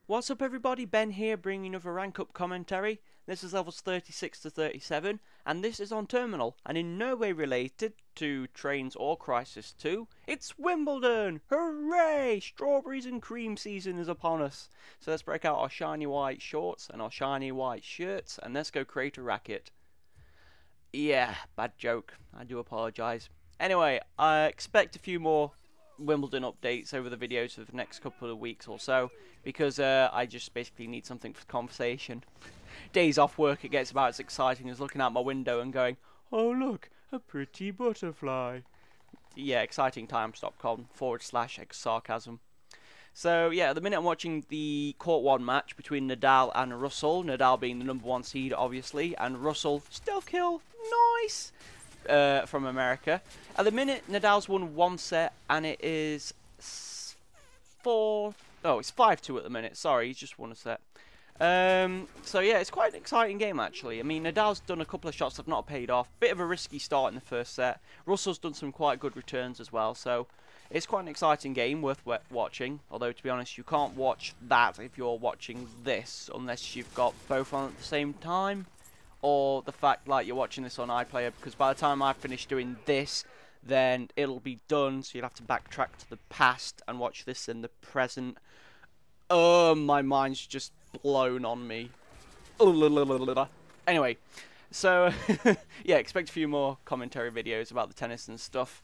What's up everybody, Ben here bringing another rank up commentary. This is levels 36 to 37 and this is on Terminal and in no way related to Trains or Crysis 2. It's Wimbledon! Hooray! Strawberries and cream season is upon us. So let's break out our shiny white shorts and our shiny white shirts and let's go create a racket. Yeah, bad joke. I do apologise. Anyway, I expect a few more Wimbledon updates over the videos for the next couple of weeks or so because I just basically need something for conversation. Days off work it gets about as exciting as looking out my window and going, oh look, a pretty butterfly. Yeah, excitingtimes.com/sarcasm. So yeah, at the minute I'm watching the Court 1 match between Nadal and Russell, Nadal being the #1 seed obviously, and Russell, stealth kill, nice! From America. At the minute, Nadal's won one set, and it is it's 5-2 at the minute. Sorry, he's just won a set. So yeah, it's quite an exciting game actually. I mean, Nadal's done a couple of shots that have not paid off. Bit of a risky start in the first set. Russell's done some quite good returns as well. So it's quite an exciting game, worth watching. Although to be honest, you can't watch that if you're watching this unless you've got both on at the same time. Or the fact like you're watching this on iPlayer, because by the time I finish doing this, then it'll be done, so you'll have to backtrack to the past and watch this in the present. My mind's just blown on me. Anyway, so yeah, expect a few more commentary videos about the tennis and stuff.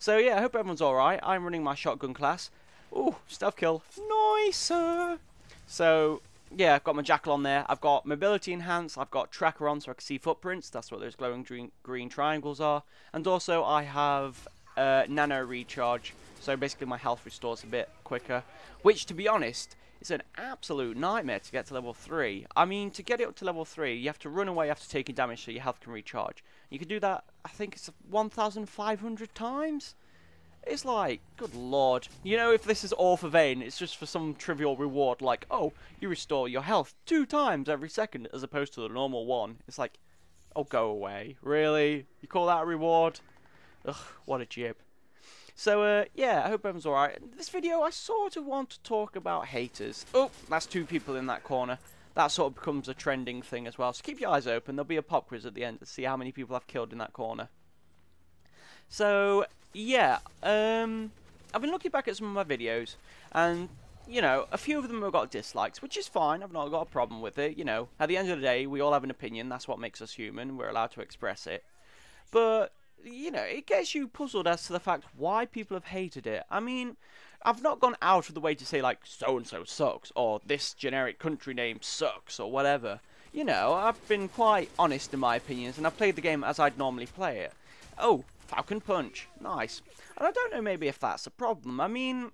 So yeah, I hope everyone's alright. I'm running my shotgun class. Ooh, stealth kill. Nice! So yeah, I've got my jackal on there. I've got mobility enhanced. I've got tracker on so I can see footprints. That's what those glowing green triangles are. And also I have nano recharge. So basically my health restores a bit quicker. Which, to be honest, is an absolute nightmare to get to level 3. I mean, to get it up to level 3, you have to run away after taking damage so your health can recharge. You can do that, I think it's 1,500 times. It's like, good lord. You know, if this is all for vain, it's just for some trivial reward, like, oh, you restore your health 2 times every second, as opposed to the normal 1. It's like, oh, go away. Really? You call that a reward? Ugh, what a jib. So, yeah, I hope everyone's alright. In this video, I sort of want to talk about haters. Oh, that's 2 people in that corner. That sort of becomes a trending thing as well. So keep your eyes open. There'll be a pop quiz at the end to see how many people I've killed in that corner. So, yeah, I've been looking back at some of my videos, and, you know, a few of them have got dislikes, which is fine, I've not got a problem with it, you know. At the end of the day, we all have an opinion, that's what makes us human, we're allowed to express it. But, you know, it gets you puzzled as to the fact why people have hated it. I mean, I've not gone out of the way to say, like, so-and-so sucks, or this generic country name sucks, or whatever. You know, I've been quite honest in my opinions, and I've played the game as I'd normally play it. Oh, Falcon Punch. Nice. And I don't know maybe if that's a problem. I mean,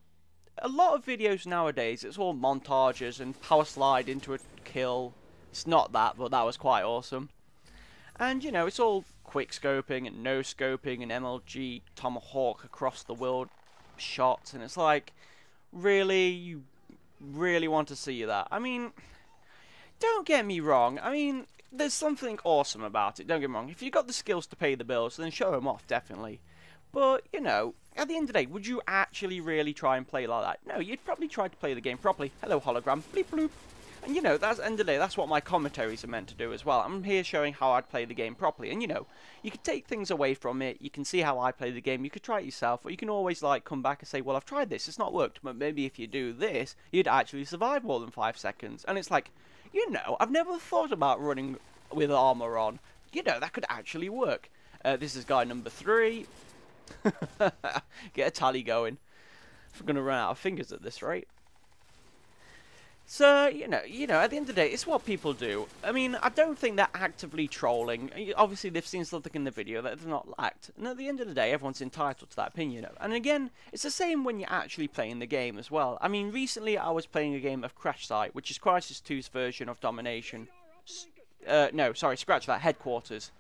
a lot of videos nowadays, it's all montages and power slide into a kill. It's not that, but that was quite awesome. And, you know, it's all quick scoping and no scoping and MLG tomahawk across the world shots. And it's like, really? You really want to see that? I mean, don't get me wrong. I mean, there's something awesome about it, don't get me wrong. If you've got the skills to pay the bills, then show them off, definitely. But, you know, at the end of the day, would you actually really try and play like that? No, you'd probably try to play the game properly. Hello, hologram. Bleep bloop. And, you know, that's at the end of the day, that's what my commentaries are meant to do as well. I'm here showing how I'd play the game properly. And, you know, you could take things away from it. You can see how I play the game. You could try it yourself. Or you can always, like, come back and say, well, I've tried this. It's not worked. But maybe if you do this, you'd actually survive more than 5 seconds. And it's like, you know, I've never thought about running with armor on. You know, that could actually work. This is guy number 3. Get a tally going. I'm going to run out of fingers at this rate. So, you know, at the end of the day, it's what people do. I mean, I don't think they're actively trolling. Obviously, they've seen something in the video that they've not liked. And at the end of the day, everyone's entitled to that opinion. And again, it's the same when you're actually playing the game as well. I mean, recently I was playing a game of Crysis, which is Crysis 2's version of Domination. No, sorry, scratch that, Headquarters.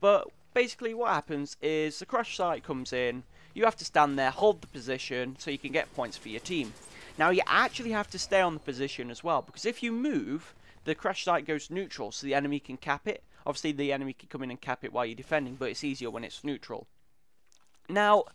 But basically what happens is the crash site comes in, you have to stand there, hold the position, so you can get points for your team. Now you actually have to stay on the position as well, because if you move, the crash site goes neutral, so the enemy can cap it. Obviously the enemy can come in and cap it while you're defending, but it's easier when it's neutral. Now,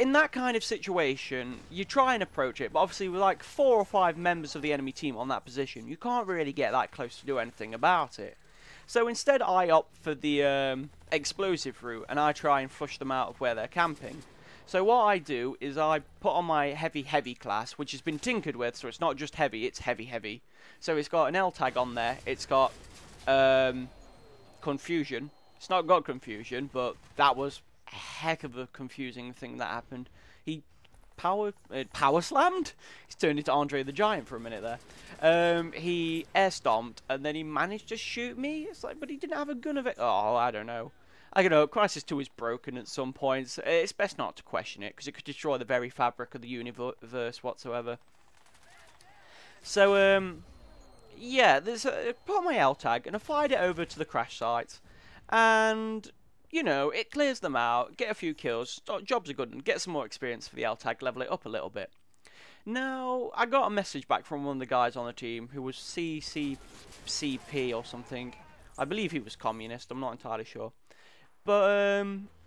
in that kind of situation, you try and approach it, but obviously with like 4 or 5 members of the enemy team on that position, you can't really get that close to do anything about it. So instead I opt for the explosive route, and I try and flush them out of where they're camping. So what I do is I put on my heavy class, which has been tinkered with, so it's not just heavy, it's heavy. So it's got an L tag on there, it's got confusion. It's not got confusion, but that was a heck of a confusing thing that happened. He power slammed? He's turned into Andre the Giant for a minute there. He air stomped, and then he managed to shoot me. It's like, but he didn't have a gun of it. Oh, I don't know. Crysis 2 is broken at some points. It's best not to question it, because it could destroy the very fabric of the universe whatsoever. So, yeah, there's put on my L tag, and I fired it over to the crash site. And, you know, it clears them out, get a few kills, jobs are good, and get some more experience for the L tag, level it up a little bit. Now, I got a message back from one of the guys on the team who was CCP or something. I believe he was communist, I'm not entirely sure. But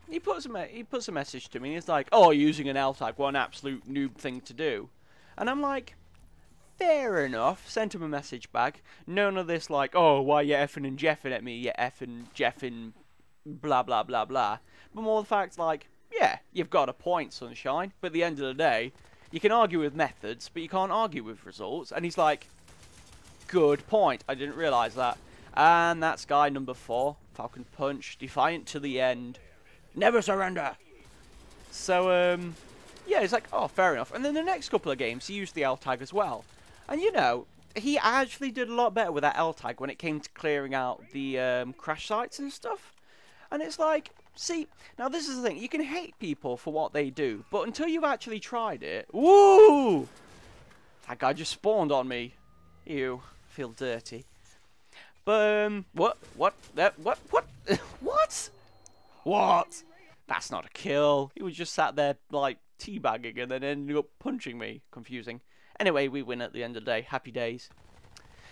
he puts a message to me, and he's like, oh, using an L tag, what an absolute noob thing to do. And I'm like, fair enough, sent him a message back. None of this like, oh, why you effing and jeffing at me, you effing jeffing blah blah blah blah. But more the fact like, yeah, you've got a point, sunshine, but at the end of the day, you can argue with methods, but you can't argue with results. And he's like, good point, I didn't realise that. And that's guy number 4, Falcon Punch, defiant to the end, never surrender. So, yeah, it's like, oh, fair enough. And then the next couple of games, he used the L tag as well. And, you know, he actually did a lot better with that L tag when it came to clearing out the crash sites and stuff. And it's like, see, now this is the thing. You can hate people for what they do, but until you've actually tried it... Woo! That guy just spawned on me. Ew, feel dirty. But, what? What? What? That's not a kill. He was just sat there, like, teabagging and then ended up punching me. Confusing. Anyway, we win at the end of the day. Happy days.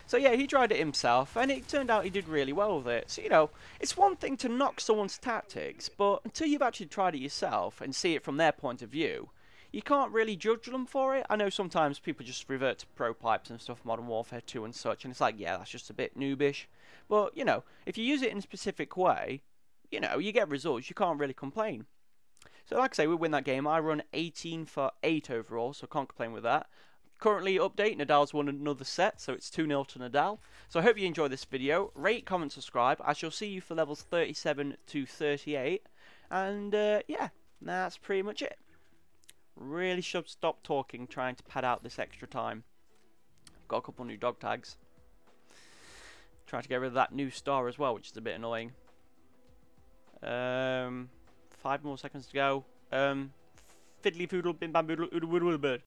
So yeah, he tried it himself, and it turned out he did really well with it. So, you know, it's one thing to knock someone's tactics, but until you've actually tried it yourself and see it from their point of view, you can't really judge them for it. I know sometimes people just revert to pro pipes and stuff, Modern Warfare 2 and such, and it's like, yeah, that's just a bit noobish. But, you know, if you use it in a specific way, you know, you get results, you can't really complain. So like I say, we win that game. I run 18 for 8 overall, so can't complain with that. Currently update, Nadal's won another set, so it's 2-0 to Nadal. So I hope you enjoyed this video. Rate, comment, subscribe. I shall see you for levels 37 to 38. And yeah, that's pretty much it. Really should stop talking, trying to pad out this extra time. Got a couple new dog tags. Trying to get rid of that new star as well, which is a bit annoying. 5 more seconds to go. Fiddly foodle, bim bam boodle, oodle woodle bird.